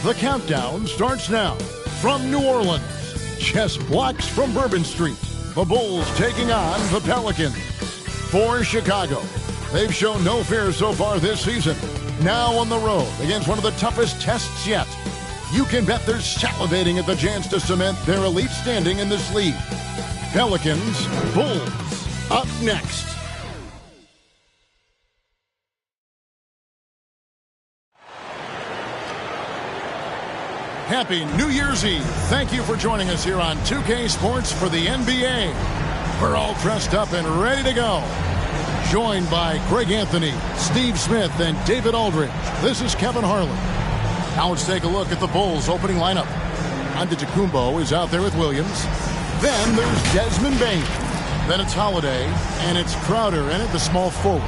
The countdown starts now. From New Orleans, chess blocks from Bourbon Street. The Bulls taking on the Pelicans. For Chicago, they've shown no fear so far this season. Now on the road against one of the toughest tests yet. You can bet they're salivating at the chance to cement their elite standing in this league. Pelicans, Bulls, up next. Happy New Year's Eve. Thank you for joining us here on 2K Sports for the NBA. We're all dressed up and ready to go. Joined by Greg Anthony, Steve Smith, and David Aldridge. This is Kevin Harlan. Now let's take a look at the Bulls' opening lineup. Antetokounmpo is out there with Williams. Then there's Desmond Bane. Then it's Holiday, and it's Crowder in at the small forward.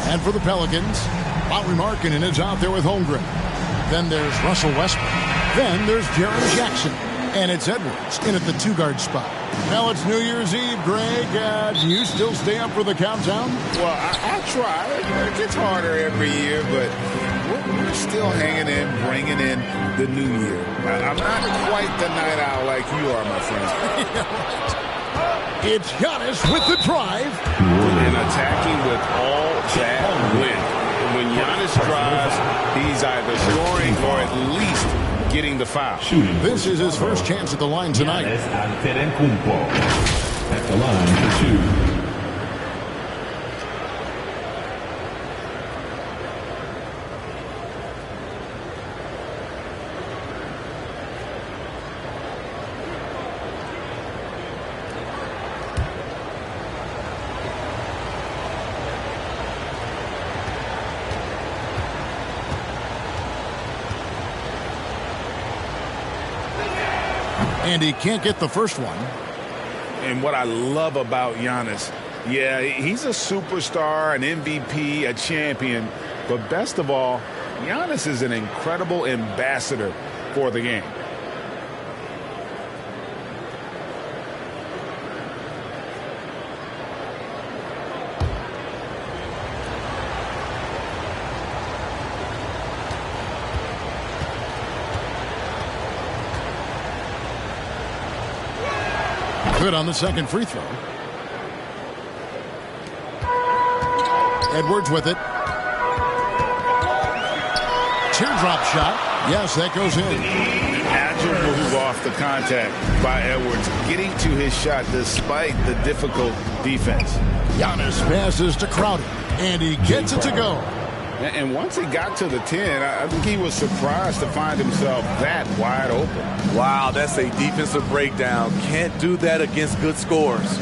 And for the Pelicans, Lauri Markkanen is out there with Holmgren. Then there's Russell Westbrook. Then there's Jaren Jackson. And it's Edwards in at the two-guard spot. Now it's New Year's Eve, Greg. Do you still stay up for the countdown? Well, I try. It gets harder every year, but we're still hanging in, bringing in the new year. I'm not quite the night owl like you are, my friend. It's Giannis with the drive. And attacking with all that win. When Giannis drives, he's either scoring or at least getting the foul. This is his first chance at the line tonight. Antetokounmpo at the line for two. And he can't get the first one. And what I love about Giannis, yeah, he's a superstar, an MVP, a champion. But best of all, Giannis is an incredible ambassador for the game. Good on the second free throw. Edwards with it. Teardrop shot. Yes, that goes in. Agile move off the contact by Edwards, getting to his shot despite the difficult defense. Giannis passes to Crowder, and he gets it to go. And once he got to the 10, I think he was surprised to find himself that wide open. Wow, that's a defensive breakdown. Can't do that against good scores.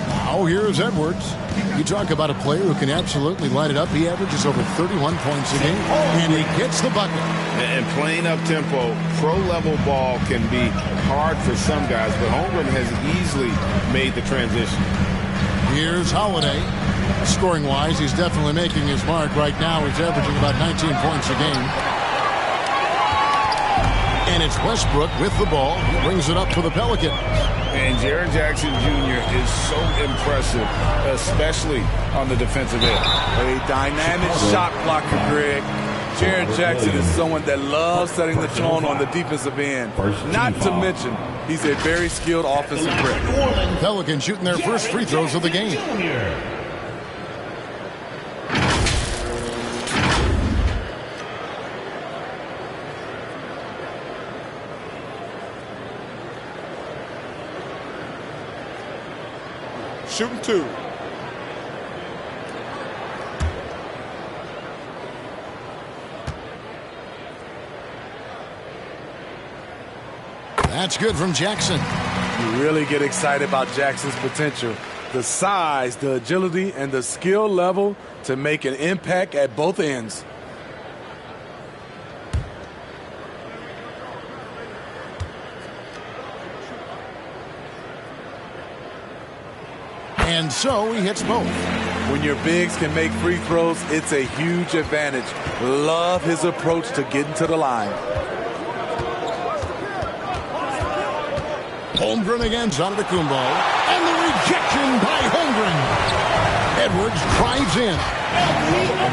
Now here's Edwards. You talk about a player who can absolutely light it up. He averages over 31 points a game, and he gets the bucket. And playing up-tempo, pro-level ball can be hard for some guys, but Holmgren has easily made the transition. Here's Holiday. Scoring-wise, he's definitely making his mark. Right now, he's averaging about 19 points a game. And it's Westbrook with the ball. He brings it up for the Pelicans. And Jaren Jackson Jr. is so impressive, especially on the defensive end. A dynamic shot blocker, Greg. Jaren Jackson is someone that loves setting the tone on the defensive end. Not to mention, he's a very skilled offensive threat. Pelicans shooting their first free throws of the game. Shooting two. That's good from Jackson. You really get excited about Jackson's potential. The size, the agility, and the skill level to make an impact at both ends. And so he hits both. When your bigs can make free throws, it's a huge advantage. Love his approach to getting to the line. Holmgren against Antetokounmpo. And the rejection by Holmgren. Edwards drives in.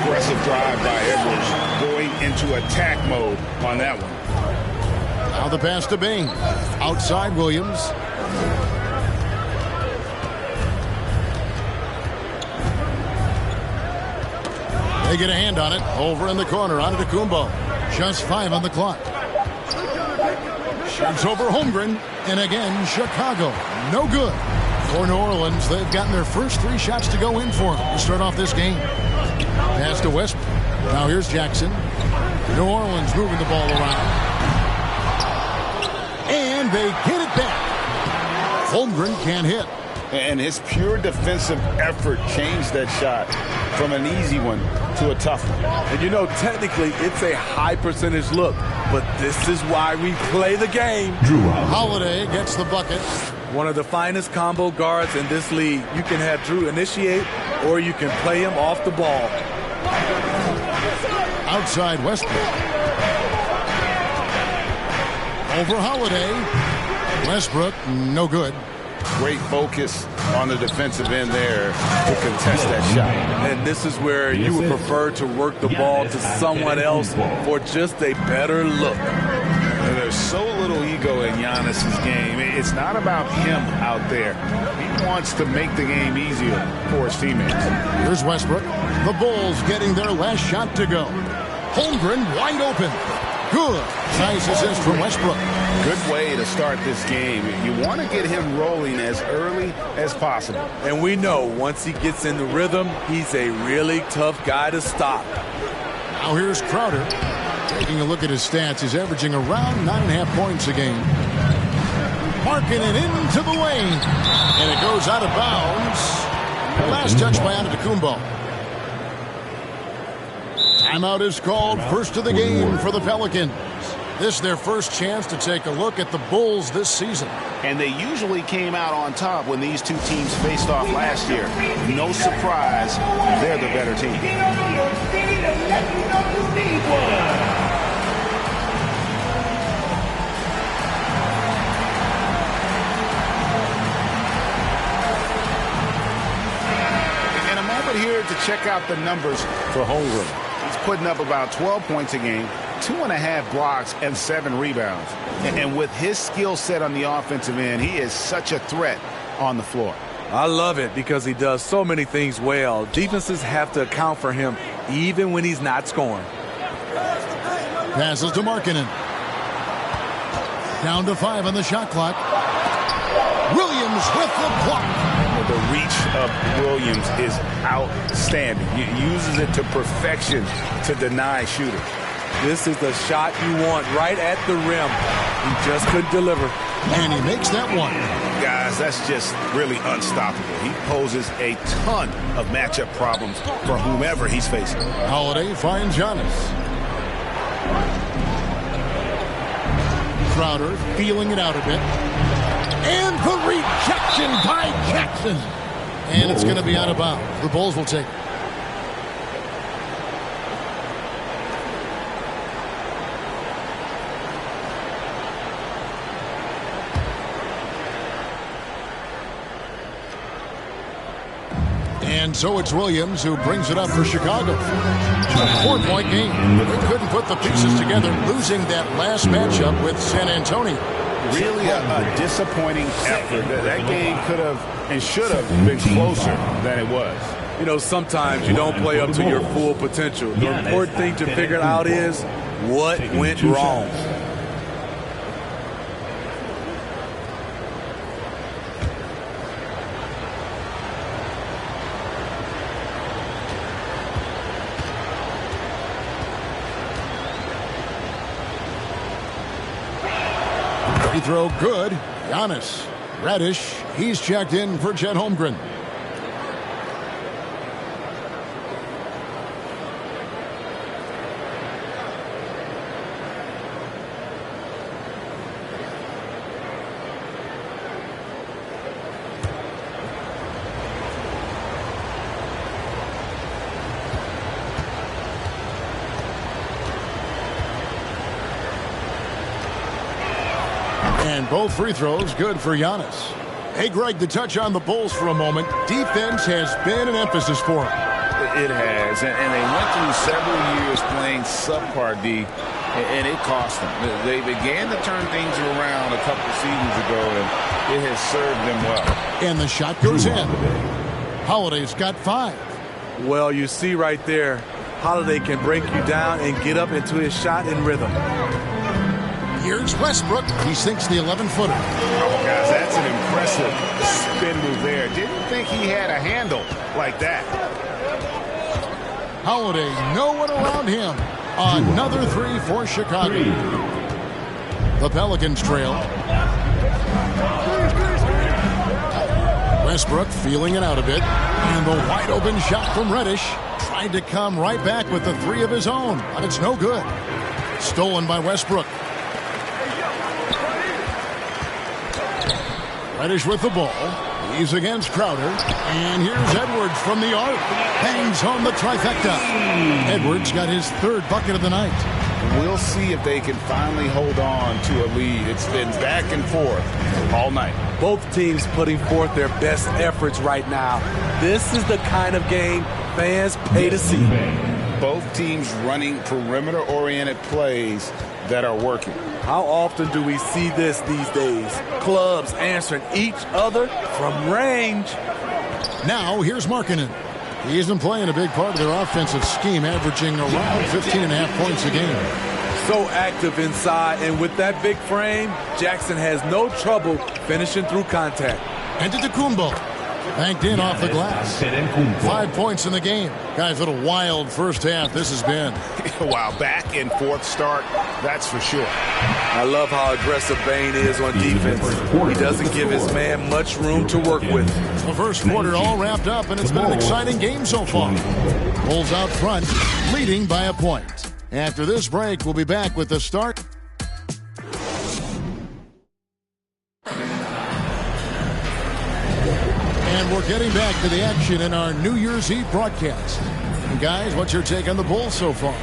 Aggressive drive by Edwards, going into attack mode on that one. Now the pass to Bain. Outside Williams. They get a hand on it. Over in the corner. On to Kumbo. Just 5 on the clock. Shoots over Holmgren. And again, Chicago. No good. For New Orleans, they've gotten their first 3 shots to go in for them to start off this game. Pass to Westbrook. Now here's Jackson. New Orleans moving the ball around. And they get it back. Holmgren can't hit. And his pure defensive effort changed that shot from an easy one to a tough one. And you know, technically, it's a high percentage look, but this is why we play the game. Holiday gets the bucket. One of the finest combo guards in this league. You can have Drew initiate, or you can play him off the ball. Outside Westbrook. Over Holiday. Westbrook, no good. Great focus on the defensive end there to contest that shot. And this is where you would prefer to work the ball to someone else for just a better look. And there's so little ego in Giannis's game. It's not about him out there. He wants to make the game easier for his teammates. Here's Westbrook. The Bulls getting their last shot to go. Holmgren wide open. Good. Nice assist from Westbrook. Good way to start this game. You want to get him rolling as early as possible. And we know once he gets in the rhythm, he's a really tough guy to stop. Now here's Crowder. Taking a look at his stats, he's averaging around 9.5 points a game. Marking it into the lane. And it goes out of bounds. Last touch by Antetokounmpo. Timeout is called. First of the game for the Pelicans. This is their first chance to take a look at the Bulls this season. And they usually came out on top when these two teams faced off last year. No surprise, they're the better team. And a moment here to check out the numbers for Holmgren. He's putting up about 12 points a game, 2.5 blocks, and 7 rebounds. And with his skill set on the offensive end, he is such a threat on the floor. I love it because he does so many things well. Defenses have to account for him even when he's not scoring. Passes to Markkanen. Down to 5 on the shot clock. Williams with the block. The reach of Williams is outstanding. He uses it to perfection to deny shooters. This is the shot you want right at the rim. He just couldn't deliver. And he makes that one. Guys, that's just really unstoppable. He poses a ton of matchup problems for whomever he's facing. Holiday finds Giannis. Crowder feeling it out a bit. And the rejection by Jackson. And it's going to be out of bounds. The Bulls will take it. And so it's Williams who brings it up for Chicago. A 4-point game. They couldn't put the pieces together, losing that last matchup with San Antonio. Really a disappointing effort. That game could have and should have been closer than it was. You know, sometimes you don't play up to your full potential. The important thing to figure out is what went wrong. Free throw good. Giannis. Reddish. He's checked in for Chet Holmgren. And both free throws good for Giannis. Hey, Greg, to touch on the Bulls for a moment, defense has been an emphasis for them. It has, and they went through several years playing subpar D. and it cost them. They began to turn things around a couple seasons ago, and it has served them well. And the shot goes in. Holiday's got 5. Well, you see right there, Holiday can break you down and get up into his shot in rhythm. Here's Westbrook. He sinks the 11-footer. Oh, guys, that's an impressive spin move there. Didn't think he had a handle like that. Holiday, no one around him. Another 3 for Chicago. The Pelicans trail. Westbrook feeling it out a bit. And the wide open shot from Reddish. Tried to come right back with the 3 of his own, but it's no good. Stolen by Westbrook. Reddish with the ball. He's against Crowder. And here's Edwards from the arc. Hangs home the trifecta. Edwards got his 3rd bucket of the night. We'll see if they can finally hold on to a lead. It's been back and forth all night. Both teams putting forth their best efforts right now. This is the kind of game fans pay to see. Both teams running perimeter-oriented plays that are working. How often do we see this these days? Clubs answering each other from range. Now here's Markkanen. He's been playing a big part of their offensive scheme, averaging around 15.5 points a game. So active inside, and with that big frame, Jackson has no trouble finishing through contact. And to Tecumbo. Banked in off the glass. 5 points in the game. Guys, what a wild first half this has been. Wow, back and forth start, that's for sure. I love how aggressive Bane is on defense. He doesn't give his man much room to work with. The first quarter all wrapped up, and it's been an exciting game so far. Bulls out front, leading by a point. After this break, we'll be back with the start. And we're getting back to the action in our New Year's Eve broadcast. And guys, what's your take on the Bulls so far?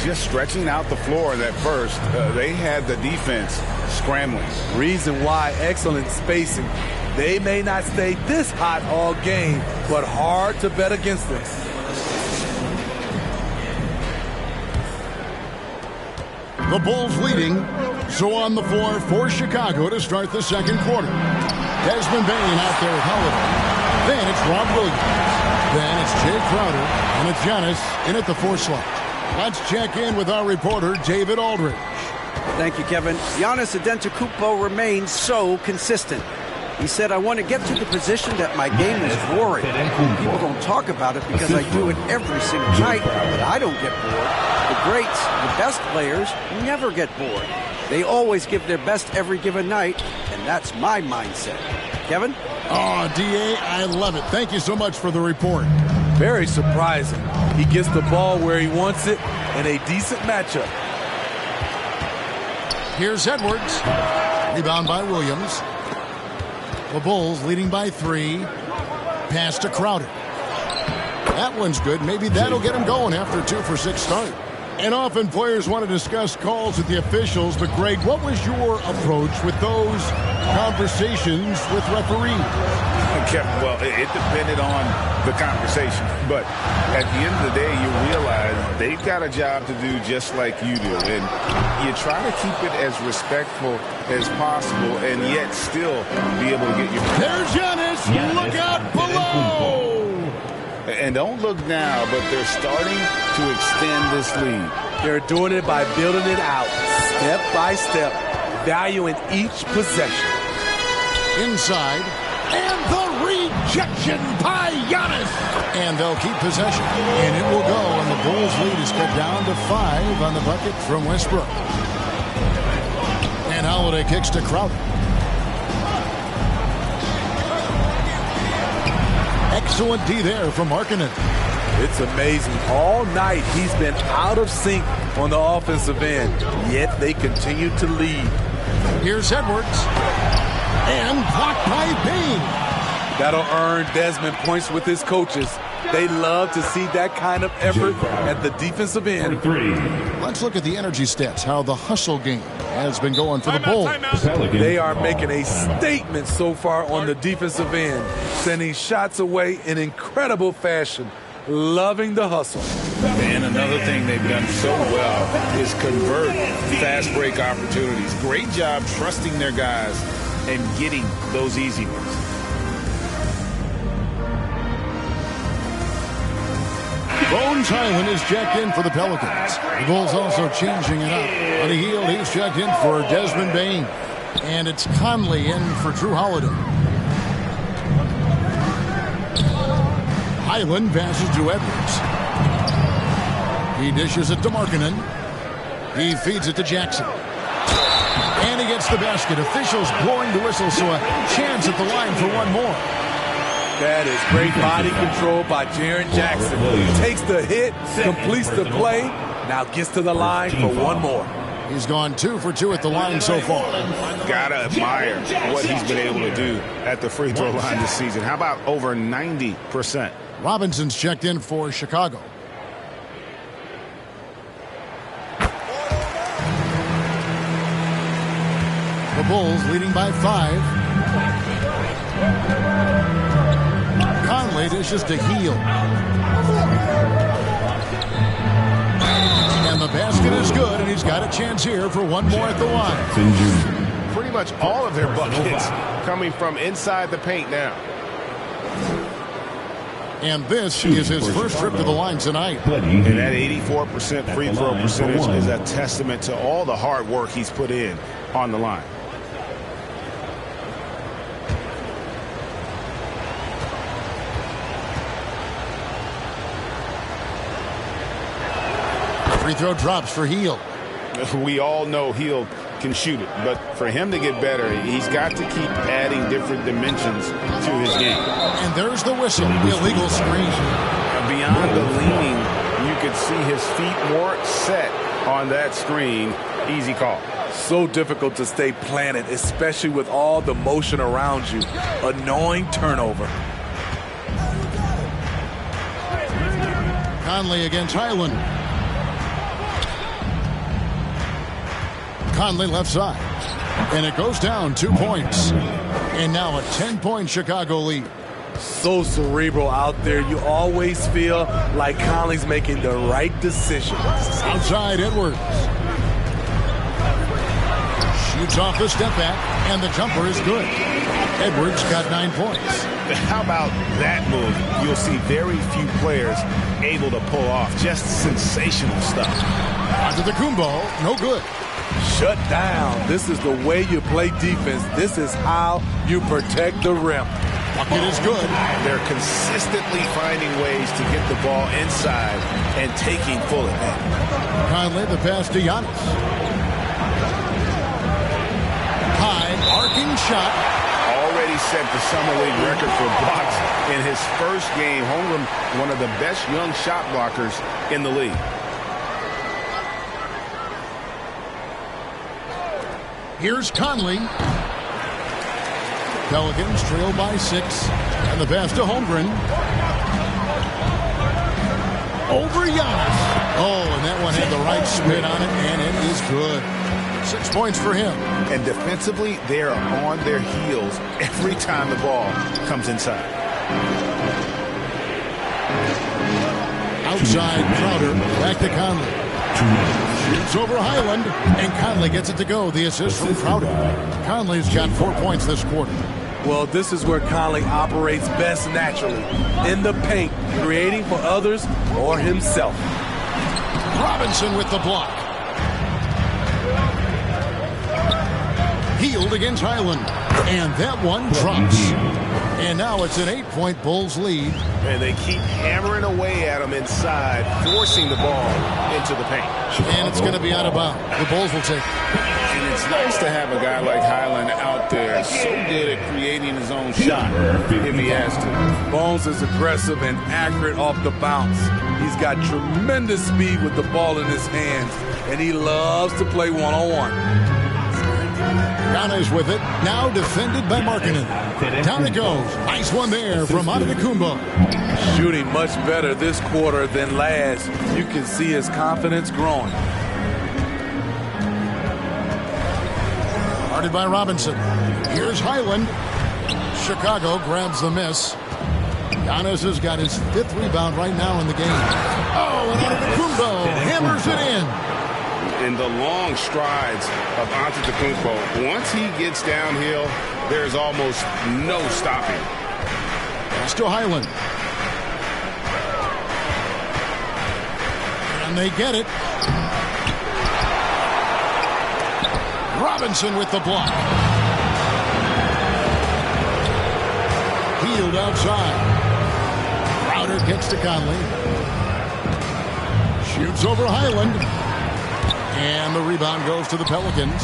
Just stretching out the floor that first. They had the defense scrambling. Reason why, excellent spacing. They may not stay this hot all game, but hard to bet against them. The Bulls leading. So on the floor for Chicago to start the second quarter. Desmond Bane out there with Holiday. Then it's Rob Williams. Then it's Jay Crowder. And it's Giannis in at the 4 slot. Let's check in with our reporter, David Aldridge. Thank you, Kevin. Giannis Antetokounmpo remains so consistent. He said, I want to get to the position that my game is boring. People don't talk about it because I do it every single night, but I don't get bored. The greats, the best players, never get bored. They always give their best every given night, and that's my mindset. Kevin? Oh, D.A., I love it. Thank you so much for the report. Very surprising. He gets the ball where he wants it in a decent matchup. Here's Edwards. Rebound by Williams. The Bulls leading by 3. Pass to Crowder. That one's good. Maybe that'll get him going after a 2 for 6 start. And often players want to discuss calls with the officials, but Greg, what was your approach with those conversations with referees? Well, it depended on the conversation, but at the end of the day, you realize they've got a job to do just like you do, and you try to keep it as respectful as possible and yet still be able to get your... There's Giannis! Look out below! And don't look now, but they're starting to extend this lead. They're doing it by building it out, step by step, valuing each possession. Inside, and the rejection by Giannis! And they'll keep possession, and it will go, and the Bulls' lead is cut down to 5 on the bucket from Westbrook. And Holiday kicks to Crowder. Excellent D there from Markkanen. It's amazing. All night he's been out of sync on the offensive end, yet they continue to lead. Here's Edwards. And blocked by Bane. That'll earn Desmond points with his coaches. They love to see that kind of effort at the defensive end. Let's look at the energy stats, how the hustle game has been going for the Bulls. They are making a statement so far on the defensive end, sending shots away in incredible fashion. loving the hustle. And another thing they've done so well is convert fast break opportunities. Great job trusting their guys and getting those easy ones. Bones Hyland is checked in for the Pelicans. The Bulls also changing it up. On the heel, he's checked in for Desmond Bane. And it's Conley in for Drew Holiday. Hyland passes to Edwards. He dishes it to Markkanen. He feeds it to Jackson. And he gets the basket. Officials blowing the whistle, so a chance at the line for one more. That is great body control by Jaren Jackson. Takes the hit, completes the play, now gets to the line for one more. He's gone 2 for 2 at the line so far. Gotta admire what he's been able to do at the free throw line this season. How about over 90%? Robinson's checked in for Chicago. The Bulls leading by 5. Conley dishes to Heel. And the basket is good, and he's got a chance here for one more at the line. Pretty much all of their buckets coming from inside the paint now. And this is his first trip to the line tonight. And that 84% free throw percentage is a testament to all the hard work he's put in on the line. Free throw drops for Heel. We all know Heel can shoot it, but for him to get better, he's got to keep adding different dimensions to his game. And there's the whistle, the illegal screen. Beyond the leaning, you could see his feet more set on that screen. Easy call. So difficult to stay planted, especially with all the motion around you. Annoying turnover. Conley against Hyland. Conley left side. And it goes down 2 points. And now a 10-point Chicago lead. So cerebral out there. You always feel like Conley's making the right decision. Outside Edwards. Shoots off the step back, and the jumper is good. Edwards got 9 points. How about that move? You'll see very few players able to pull off. Just sensational stuff. Onto the Kumbo, no good. Shut down. This is the way you play defense. This is how you protect the rim. Bucket is good. They're consistently finding ways to get the ball inside and taking full advantage. Conley, the pass to Giannis. High, arcing shot. Already set the Summer League record for blocks in his first game. Holmgren, one of the best young shot blockers in the league. Here's Conley. Pelicans trail by 6. And the pass to Holmgren. Over Giannis. Oh, and that one had the right spin on it, and it is good. 6 points for him. And defensively, they are on their heels every time the ball comes inside. Outside Crowder. Back to Conley. Shoots over Hyland, and Conley gets it to go. The assist from Crowder. Conley's got 4 points this quarter. Well, this is where Conley operates best naturally. In the paint, creating for others or himself. Robinson with the block. Healed against Hyland. And that one drops. And now it's an 8-point Bulls lead. And they keep hammering away at him inside, forcing the ball into the paint. And it's going to be out of bounds. The Bulls will take it. And it's nice to have a guy like Hyland out there so good at creating his own shot if he has to. Bones is aggressive and accurate off the bounce. He's got tremendous speed with the ball in his hands, and he loves to play one-on-one. Giannis with it. Now defended by Markkanen. Down it goes. Nice one there from Antetokounmpo. Shooting much better this quarter than last. You can see his confidence growing. Guarded by Robinson. Here's Hyland. Chicago grabs the miss. Giannis has got his 5th rebound right now in the game. Oh, and Antetokounmpo hammers it in. In the long strides of Antetokounmpo, once he gets downhill, there's almost no stopping. Pass to Highland. And they get it. Robinson with the block. Healed outside. Crowder gets to Conley. Shoots over Highland. And the rebound goes to the Pelicans.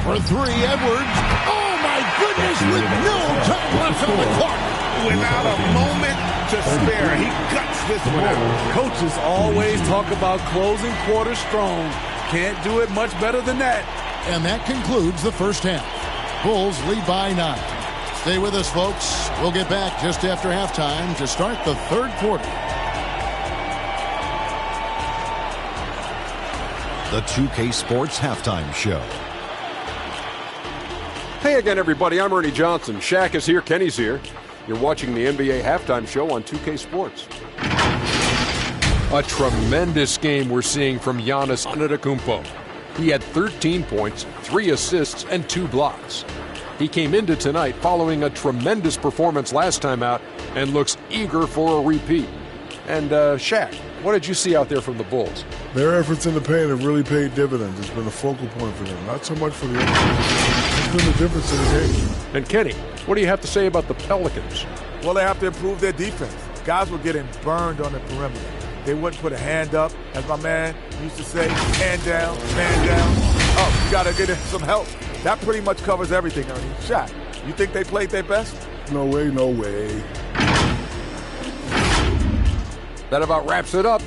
For 3, Edwards. Oh, my goodness, with no time left on the clock. Without a moment to spare, he cuts this one out. Coaches always talk about closing quarters strong. Can't do it much better than that. And that concludes the first half. Bulls lead by 9. Stay with us, folks. We'll get back just after halftime to start the 3rd quarter. The 2K Sports Halftime Show. Hey again, everybody. I'm Ernie Johnson. Shaq is here. Kenny's here. You're watching the NBA Halftime Show on 2K Sports. A tremendous game we're seeing from Giannis Antetokounmpo. He had 13 points, 3 assists, and 2 blocks. He came into tonight following a tremendous performance last time out and looks eager for a repeat. And Shaq, what did you see out there from the Bulls? Their efforts in the paint have really paid dividends. It's been a focal point for them. Not so much for the other team. It's been the difference in the game. And Kenny, what do you have to say about the Pelicans? Well, they have to improve their defense. Guys were getting burned on the perimeter. They wouldn't put a hand up, as my man used to say, hand down, man down. Oh, you got to get in some help. That pretty much covers everything, Ernie. Shaq, you think they played their best? No way, no way. That about wraps it up.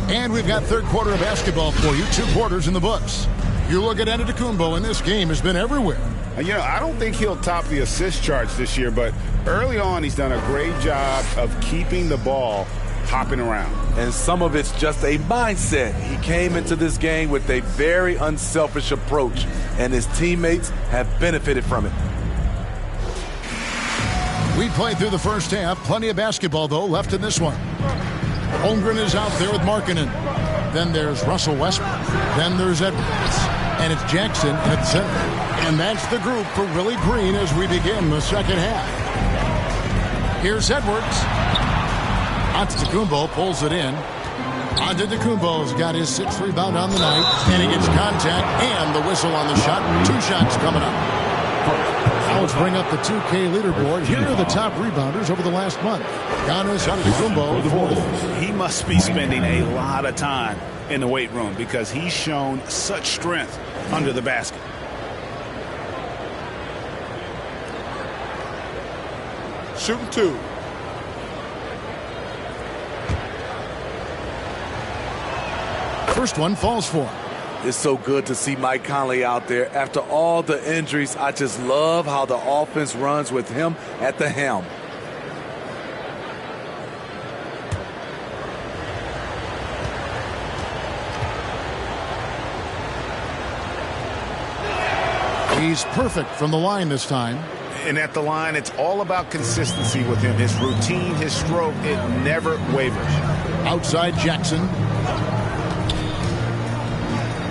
And we've got 3rd quarter of basketball for you. 2 quarters in the books. You look at Antetokounmpo, and this game has been everywhere. You know, I don't think he'll top the assist charts this year, but early on he's done a great job of keeping the ball hopping around. And some of it's just a mindset. He came into this game with a very unselfish approach, and his teammates have benefited from it. We played through the first half. Plenty of basketball, though, left in this one. Holmgren is out there with Markkanen. Then there's Russell Westbrook. Then there's Edwards. And it's Jackson at the center. And that's the group for Willie Green as we begin the second half. Here's Edwards. Antetokounmpo pulls it in. Antetokounmpo's got his 6th rebound on the night. And he gets contact and the whistle on the shot. 2 shots coming up. Now let's bring up the 2K leaderboard. Here are the top rebounders over the last month. Giannis Antetokounmpo, 4th. He must be spending a lot of time in the weight room because he's shown such strength under the basket. Shooting 2. First one falls for him. It's so good to see Mike Conley out there. After all the injuries, I just love how the offense runs with him at the helm. He's perfect from the line this time. And at the line, it's all about consistency with him. His routine, his stroke, it never wavers. Outside Jackson.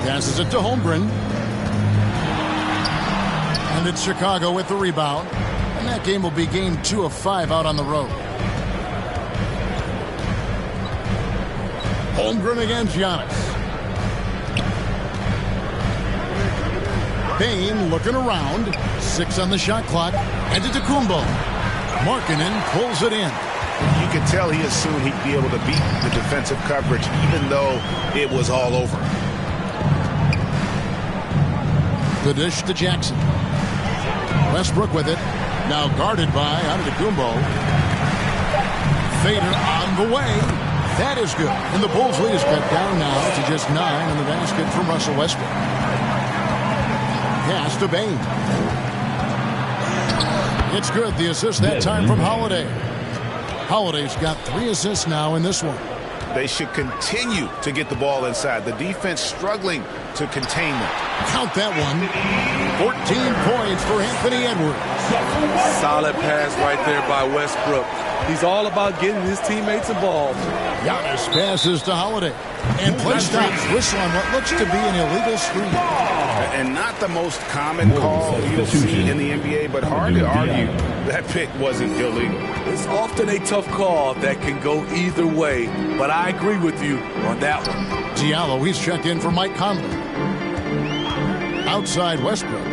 Passes it to Holmgren. And it's Chicago with the rebound. And that game will be game 2 of 5 out on the road. Holmgren against Giannis. Payne looking around. 6 on the shot clock. Antetokounmpo. Markkanen pulls it in. You could tell he assumed he'd be able to beat the defensive coverage even though it was all over. The dish to Jackson. Westbrook with it. Now guarded by Antetokounmpo. Fader on the way. That is good. And the Bulls lead is cut down now to just 9 in the basket from Russell Westbrook. Pass to Bane. It's good. The assist that time from Holiday. Holiday's got 3 assists now in this one. They should continue to get the ball inside. The defense struggling to contain them. Count that one. 14 points for Anthony Edwards. Solid pass right there by Westbrook. He's all about getting his teammates involved. Giannis passes to Holiday. And play stops. Whistle on what looks to be an illegal screen. And not the most common call you'll see in the NBA, but hard to argue that pick wasn't illegal. It's often a tough call that can go either way, but I agree with you on that one. Diallo, he's checked in for Mike Conley. Outside Westbrook.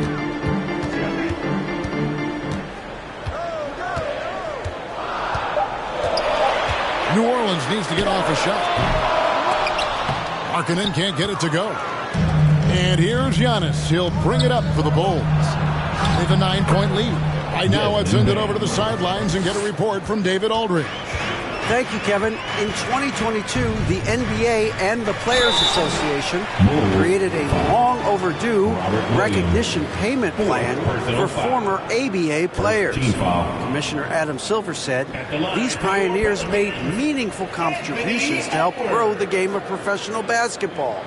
New Orleans needs to get off a shot. Markkanen can't get it to go. And here's Giannis. He'll bring it up for the Bulls. With a 9-point lead. Right now, I'd send it over to the sidelines and get a report from David Aldridge. Thank you, Kevin. In 2022, the NBA and the Players Association created a long overdue recognition payment plan for former ABA players. Commissioner Adam Silver said these pioneers made meaningful contributions to help grow the game of professional basketball.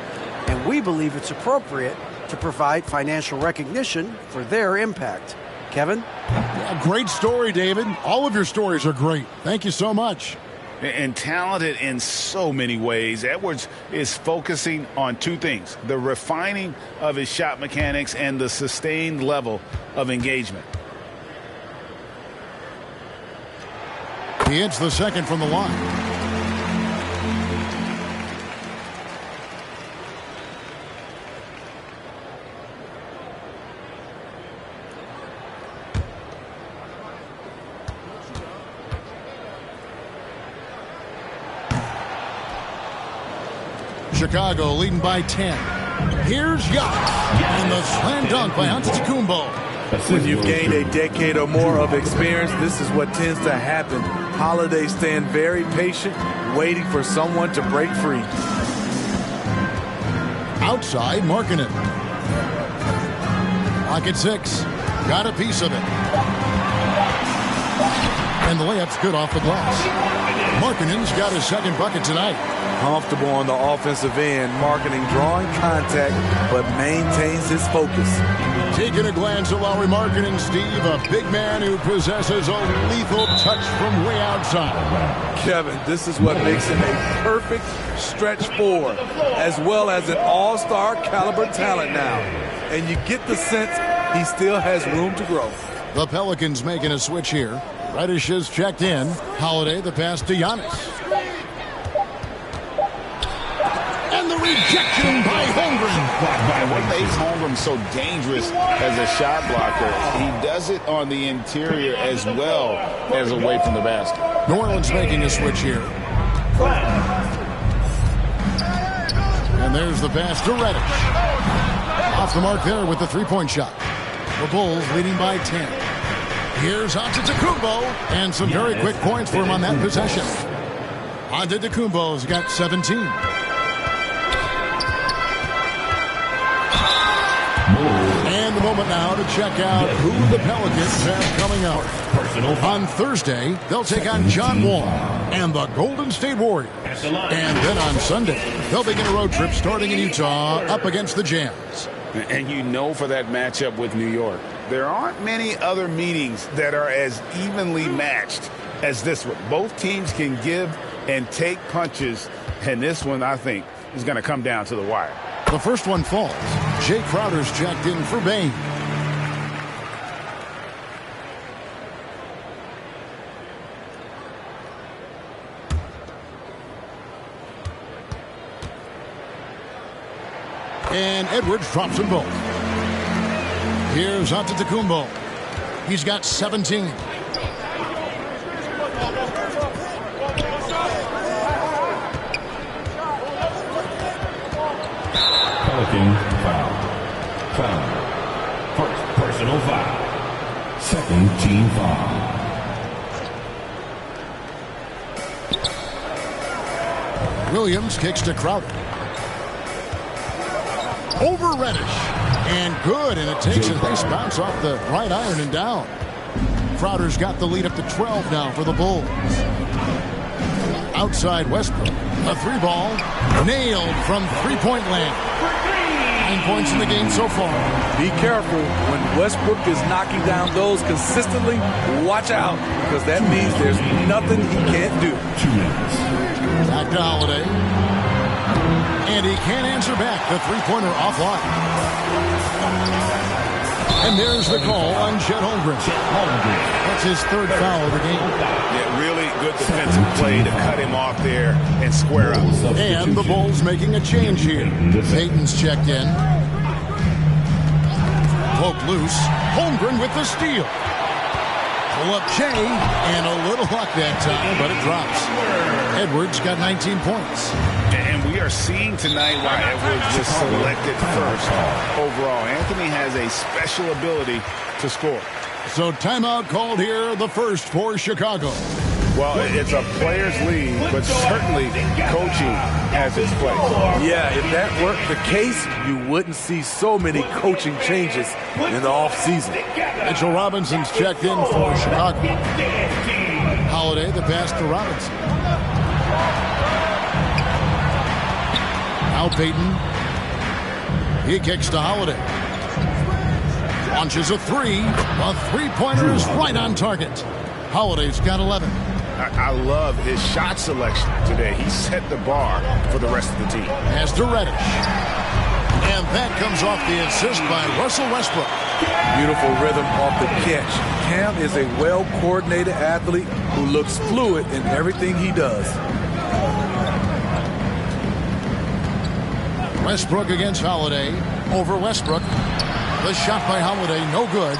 And we believe it's appropriate to provide financial recognition for their impact. Kevin? A great story, David. All of your stories are great. Thank you so much. And talented in so many ways. Edwards is focusing on 2 things: the refining of his shot mechanics and the sustained level of engagement. He hits the second from the line. Chicago leading by 10. Here's Giannis. And the slam dunk by Antetokounmpo. When you've gained a decade or more of experience, this is what tends to happen. Holiday staying very patient, waiting for someone to break free. Outside, Markkanen. Lock at 6. Got a piece of it. And the layup's good off the glass. Markkanen's got his second bucket tonight. Comfortable on the offensive end, Markkanen drawing contact, but maintains his focus. Taking a glance at Lauri Markkanen, Steve, a big man who possesses a lethal touch from way outside. Kevin, this is what makes him a perfect stretch 4, as well as an all-star caliber talent now. And you get the sense he still has room to grow. The Pelicans making a switch here. Reddish is checked in. Holiday, the pass to Giannis. And the rejection by Holmgren. What makes Holmgren so dangerous as a shot blocker, he does it on the interior as well as away from the basket. New Orleans making a switch here. And there's the pass to Reddish. Off the mark there with the 3-point shot. The Bulls leading by 10. Here's Antetokounmpo, and some very quick points for him on that possession. Antetokounmpo's got 17. And the moment now to check out who the Pelicans have coming up. On Thursday, they'll take on John Wall and the Golden State Warriors. And then on Sunday, they'll begin a road trip starting in Utah up against the Jazz. And you know, for that matchup with New York, there aren't many other meetings that are as evenly matched as this one. Both teams can give and take punches, and this one, I think, is going to come down to the wire. The first one falls. Jay Crowder's checked in for Bain. And Edwards drops them both. Here's Antetokounmpo. He's got 17. Pelican foul. First personal foul. Second team foul. Williams kicks to Crowder. Over Reddish. And good, and it takes a nice bounce off the right iron and down. Crowder's got the lead up to 12 now for the Bulls. Outside Westbrook. A three ball. Nailed from three-point land. 9 points in the game so far. Be careful when Westbrook is knocking down those consistently. Watch out, because that means there's nothing he can't do. 2 minutes. Back to Holiday. And he can't answer back. The three-pointer offline. And there's the call on Chet Holmgren. That's his third foul of the game. Yeah, really good defensive play to cut him off there and square up. And the Bulls making a change here. Payton's checked in. Poke loose. Holmgren with the steal. Pull up Jay, and a little luck that time, but it drops. Edwards got 19 points. And we are seeing tonight why Edwards was selected first overall. Anthony has a special ability to score. So timeout called here, the first for Chicago. Well, it's a players' league, but certainly coaching has its place. Yeah, if that weren't the case, you wouldn't see so many coaching changes in the offseason. Mitchell Robinson's checked in for Chicago. Holiday, the pass to Robinson. Now Payton. He kicks to Holiday. Launches a three. A three-pointer is right on target. Holiday's got 11. I love his shot selection today. He set the bar for the rest of the team. As to Reddish. And that comes off the assist by Russell Westbrook. Beautiful rhythm off the catch. Cam is a well-coordinated athlete who looks fluid in everything he does. Westbrook against Holiday. Over Westbrook. The shot by Holiday, no good.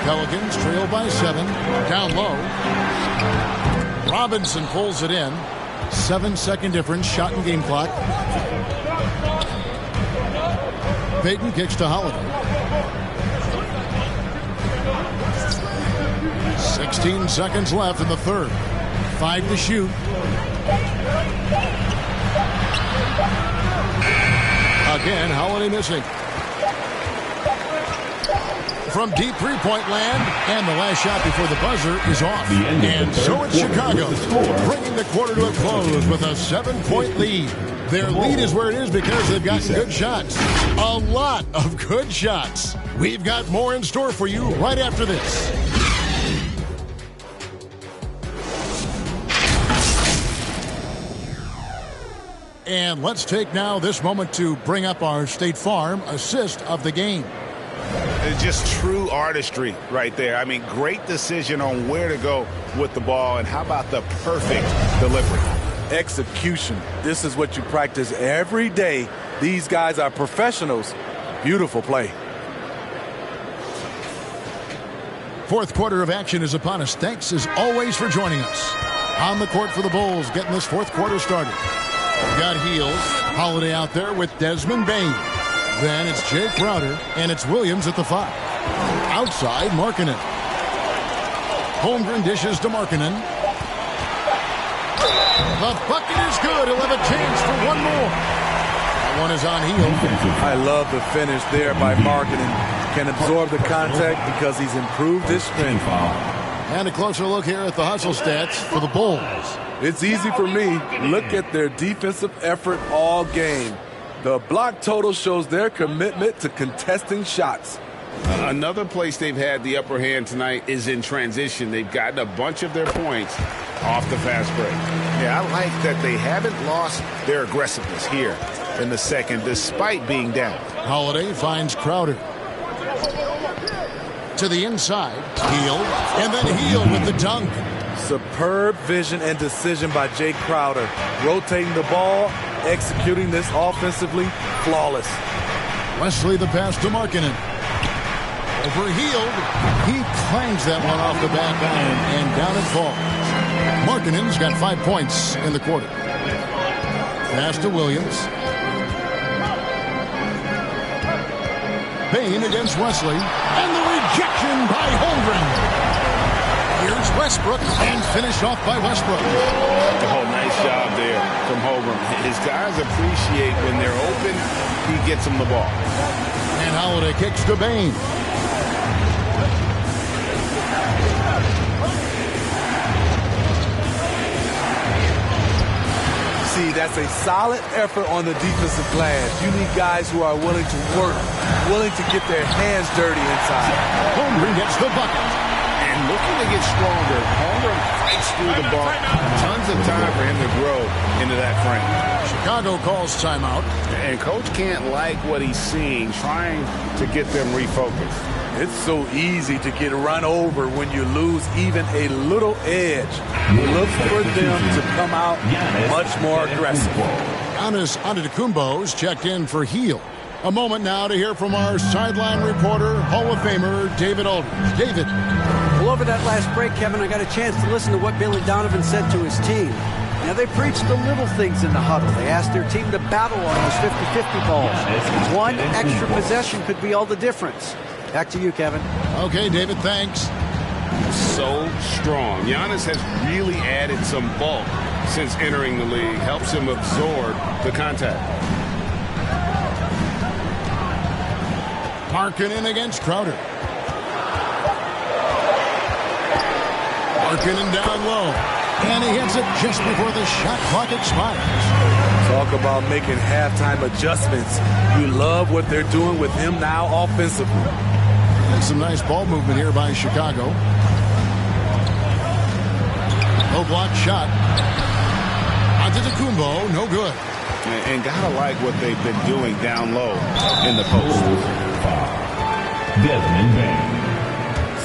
Pelicans trail by 7. Down low. Robinson pulls it in. 7-second difference, shot and game clock. Payton kicks to Holiday. 16 seconds left in the third. 5 to shoot. Again, Holiday missing. From deep three-point land, and the last shot before the buzzer is off. And so it's Chicago, bringing the quarter to a close with a 7-point lead. Their lead is where it is because they've gotten good shots. A lot of good shots. We've got more in store for you right after this. And let's take now this moment to bring up our State Farm assist of the game. It's just true artistry right there. I mean, great decision on where to go with the ball, and how about the perfect delivery? Execution. This is what you practice every day. These guys are professionals. Beautiful play. Fourth quarter of action is upon us. Thanks as always for joining us. On the court for the Bulls, getting this fourth quarter started. We've got Heels. Holiday out there with Desmond Bain. Then it's Jay Crowder, and it's Williams at the 5. Outside, Markkanen. Holmgren dishes to Markkanen. The bucket is good. He'll have a chance for one more. That one is on Heel. I love the finish there by Markkanen. Can absorb the contact because he's improved his strength. And a closer look here at the hustle stats for the Bulls. It's easy for me. Look at their defensive effort all game. The block total shows their commitment to contesting shots. Another place they've had the upper hand tonight is in transition. They've gotten a bunch of their points off the fast break. Yeah, I like that they haven't lost their aggressiveness here in the second, despite being down. Holiday finds Crowder. To the inside, Heel, and then Heel with the dunk. Superb vision and decision by Jay Crowder. Rotating the ball, executing this offensively, flawless. Wesley the pass to Markkanen. Overhealed. He clangs that one off the back iron, and down it falls. Markkanen's got 5 points in the quarter. Pass to Williams. Bain against Wesley. And the rejection by Holmgren. Here's Westbrook, and finished off by Westbrook. Oh, nice job there from Holmgren. His guys appreciate when they're open, he gets them the ball. And Holiday kicks to Bain. see, that's a solid effort on the defensive glass. You need guys who are willing to work, willing to get their hands dirty inside. Holmgren gets the bucket. And looking to get stronger, Holmgren fights through the ball. Tons of time for him to grow into that frame. Chicago calls timeout. And coach can't like what he's seeing, trying to get them refocused. It's so easy to get run over when you lose even a little edge. Look for them to come out much more aggressive. Giannis Antetokounmpo's checked in for Heel. A moment now to hear from our sideline reporter, Hall of Famer David Aldridge. David. Well, over that last break, Kevin, I got a chance to listen to what Billy Donovan said to his team. Now, they preached the little things in the huddle. They asked their team to battle on those 50-50 balls. One extra possession could be all the difference. Back to you, Kevin. Okay, David, thanks. So strong. Giannis has really added some bulk since entering the league. Helps him absorb the contact. Markkanen against Crowder. Markkanen down low. And he hits it just before the shot clock expires. Talk about making halftime adjustments. You love what they're doing with him now offensively. And some nice ball movement here by Chicago. Low block shot. Antetokounmpo, no good. And gotta like what they've been doing down low in the post. Desmond Bain.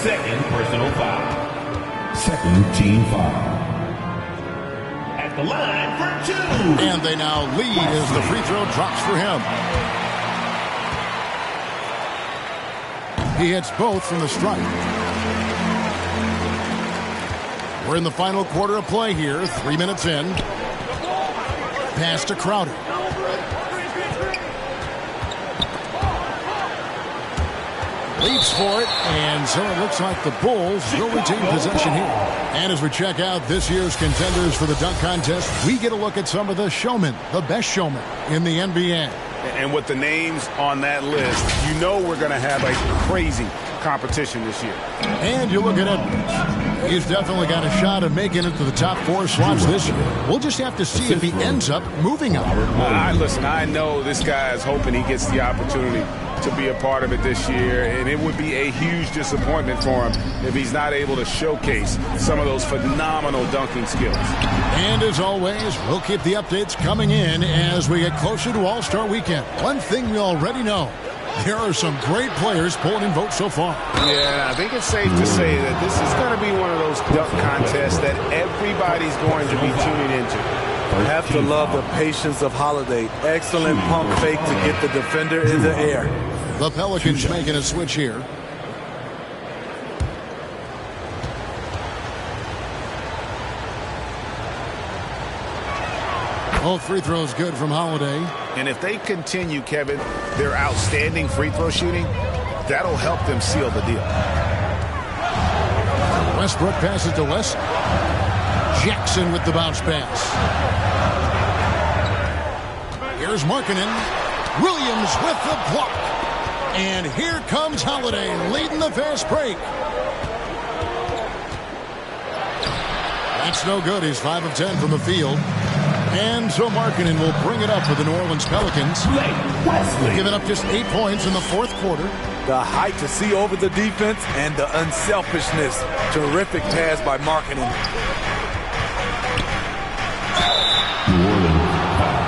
Second personal foul. Second team foul. At the line for two. And they now lead as the free throw drops for him. He hits both from the stripe. We're in the final quarter of play here. 3 minutes in. Pass to Crowder. Leaps for it, and so it looks like the Bulls will retain possession here. And as we check out this year's contenders for the dunk contest, we get a look at some of the showmen, the best showmen in the NBA. And with the names on that list, you know we're going to have a crazy competition this year. And you look at Edwards. He's definitely got a shot of making it to the top 4 slots this year. We'll just have to see if he ends up moving up. Listen, I know this guy is hoping he gets the opportunity to be a part of it this year, and it would be a huge disappointment for him if he's not able to showcase some of those phenomenal dunking skills. And as always, we'll keep the updates coming in as we get closer to All-Star Weekend. One thing we already know, there are some great players pulling in votes so far. Yeah, I think it's safe to say that this is going to be one of those dunk contests that everybody's going to be tuning into. Have to love the patience of Holiday. Excellent pump fake to get the defender in the air. The Pelicans making a switch here. Both free throws good from Holiday. And if they continue, Kevin, their outstanding free throw shooting, that'll help them seal the deal. Westbrook passes to West. Jackson with the bounce pass. Here's Markkanen. Williams with the block. And here comes Holiday leading the fast break. That's no good. He's 5 of 10 from the field. And so Markkanen will bring it up for the New Orleans Pelicans. Giving up just 8 points in the fourth quarter. The height to see over the defense and the unselfishness. Terrific pass by Markkanen. New Orleans foul.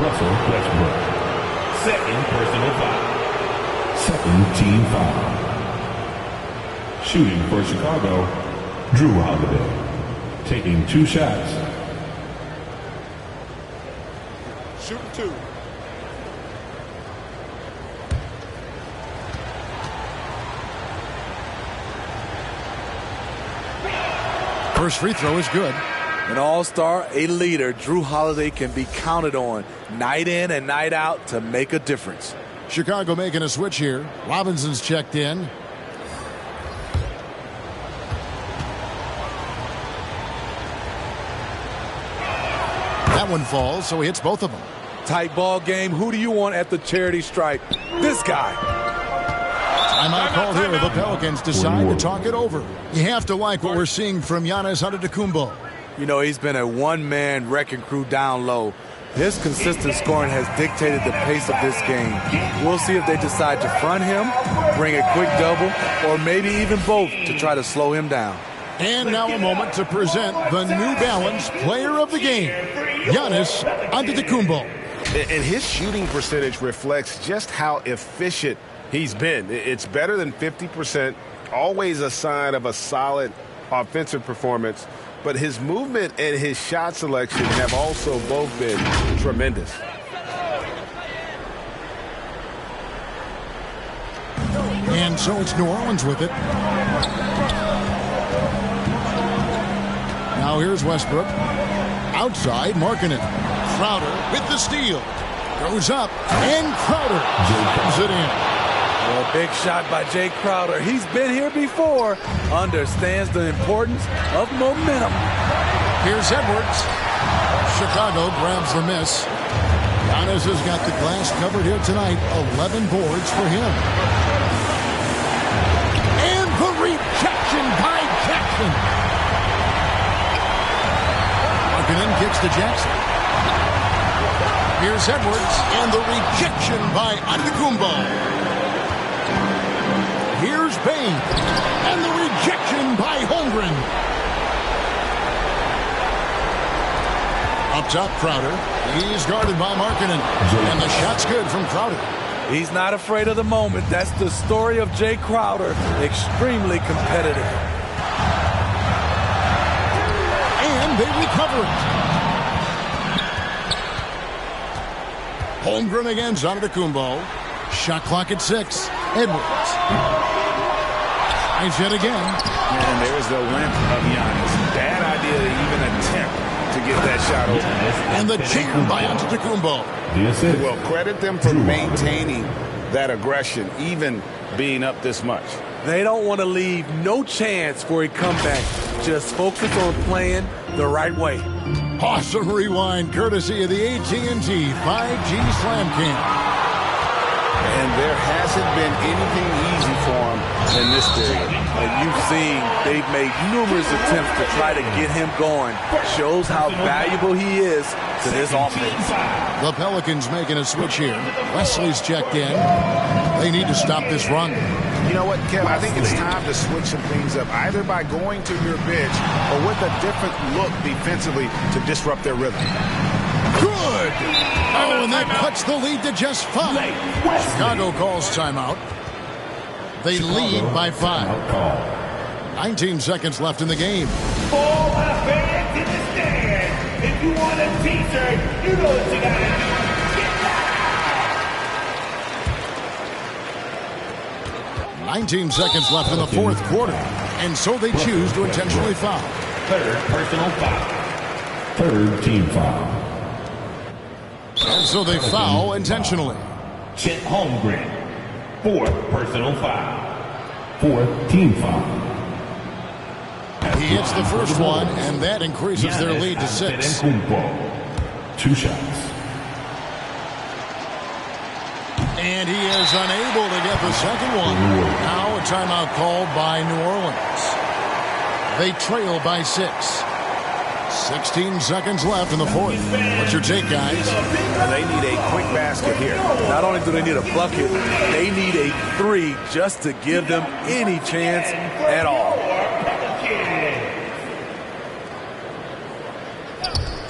Russell Westbrook. Second personal foul. Second team foul. Shooting for Chicago, Drew Holiday. Taking 2 shots. Shooting 2. First free throw is good. An all-star, a leader, Drew Holiday can be counted on night in and night out to make a difference. Chicago making a switch here. Robinson's checked in. That one falls, so he hits both of them. Tight ball game. Who do you want at the charity stripe? This guy. Timeout called here. The Pelicans decide to talk it over. You have to like what we're seeing from Giannis Antetokounmpo. You know, he's been a one-man wrecking crew down low. His consistent scoring has dictated the pace of this game. We'll see if they decide to front him, bring a quick double, or maybe even both to try to slow him down. And now a moment to present the New Balance Player of the Game, Giannis Antetokounmpo. And his shooting percentage reflects just how efficient he's been. It's better than 50%, always a sign of a solid offensive performance. But his movement and his shot selection have also both been tremendous. And so it's New Orleans with it. Now here's Westbrook. Outside, Markkanen. Crowder with the steal. Goes up, and Crowder puts it in. Well, a big shot by Jay Crowder. He's been here before, understands the importance of momentum. Here's Edwards. Chicago grabs the miss. Giannis has got the glass covered here tonight. 11 boards for him. And the rejection by Jackson. Markkanen kicks to Jackson. Here's Edwards, and the rejection by Antetokounmpo. Here's Bane, and the rejection by Holmgren. Up top, Crowder. He's guarded by Markkanen, and the shot's good from Crowder. He's not afraid of the moment. That's the story of Jay Crowder. Extremely competitive. And they recover it. Holmgren against Antetokounmpo. Shot clock at 6. Edwards. Tries yet again. And there's the limp of Giannis. Bad idea to even attempt to get that shot open. And the jam by Antetokounmpo. Well, credit them for maintaining that aggression, even being up this much. They don't want to leave no chance for a comeback. Just focus on playing the right way. Awesome rewind, courtesy of the AT&T 5G Slam Cam. And there hasn't been anything easy for him in this period. You've seen they've made numerous attempts to try to get him going. Shows how valuable he is to this offense. The Pelicans making a switch here. Wesley's checked in. They need to stop this run. You know what, Kev? I think it's time to switch some things up, either by going to your bench or with a different look defensively to disrupt their rhythm. Good! Oh, and that cuts the lead to just 5. Chicago calls timeout. They lead by 5. 19 seconds left in the game. All my fans in the stand. If you want a t-shirt, you know what you gotta do. Get down! 19 seconds left in the fourth quarter. And so they choose to intentionally foul. Third personal foul. Third team foul. And so they foul intentionally. Chet Holmgren. Fourth personal foul. Fourth team foul. He hits the first one, and that increases their lead to 6. 2 shots. And he is unable to get the second one. Now a timeout called by New Orleans. They trail by 6. 16 seconds left in the fourth. What's your take, guys? They need a quick basket here. Not only do they need a bucket, they need a 3 just to give them any chance at all.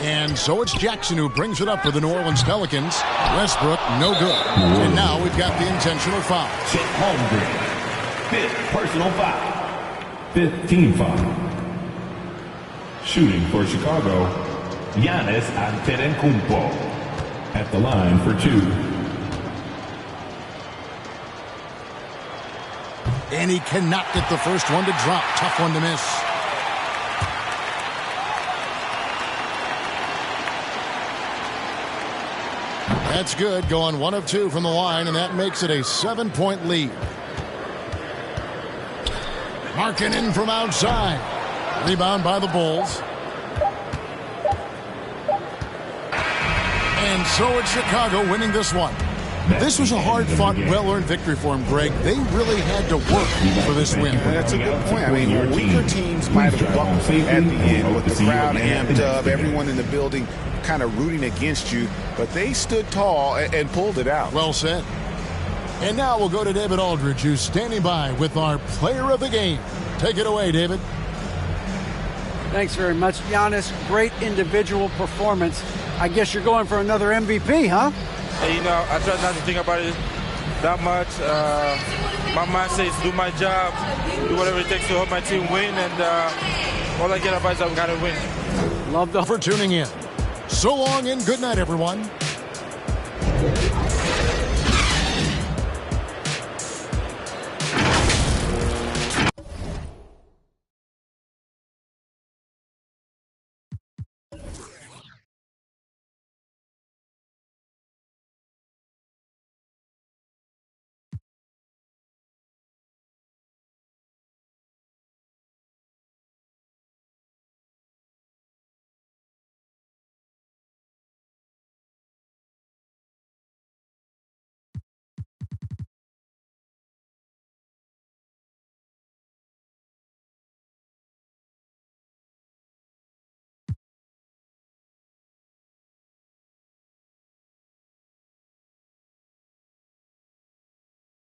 And so it's Jackson who brings it up for the New Orleans Pelicans. Westbrook, no good. And now we've got the intentional foul. Chet Holmgren. Fifth personal foul. 5th team foul. Shooting for Chicago, Giannis Antetokounmpo. at the line for 2. And he cannot get the first one to drop. Tough one to miss. That's good. Going 1 of 2 from the line, and that makes it a 7-point lead. Markkanen from outside. Rebound by the Bulls. And so it's Chicago winning this one. This was a hard-fought, well-earned victory for him, Greg. They really had to work for this win. That's a good point. I mean, weaker teams might have buckled at the end with the crowd amped up, everyone in the building kind of rooting against you, but they stood tall and pulled it out. Well said. And now we'll go to David Aldridge, who's standing by with our player of the game. Take it away, David. Thanks very much, Giannis. Great individual performance. I guess you're going for another MVP, huh? Hey, you know, I try not to think about it that much. My mindset is do my job, do whatever it takes to help my team win, and all I get advice is I've got to win. Love for tuning in. So long and good night, everyone.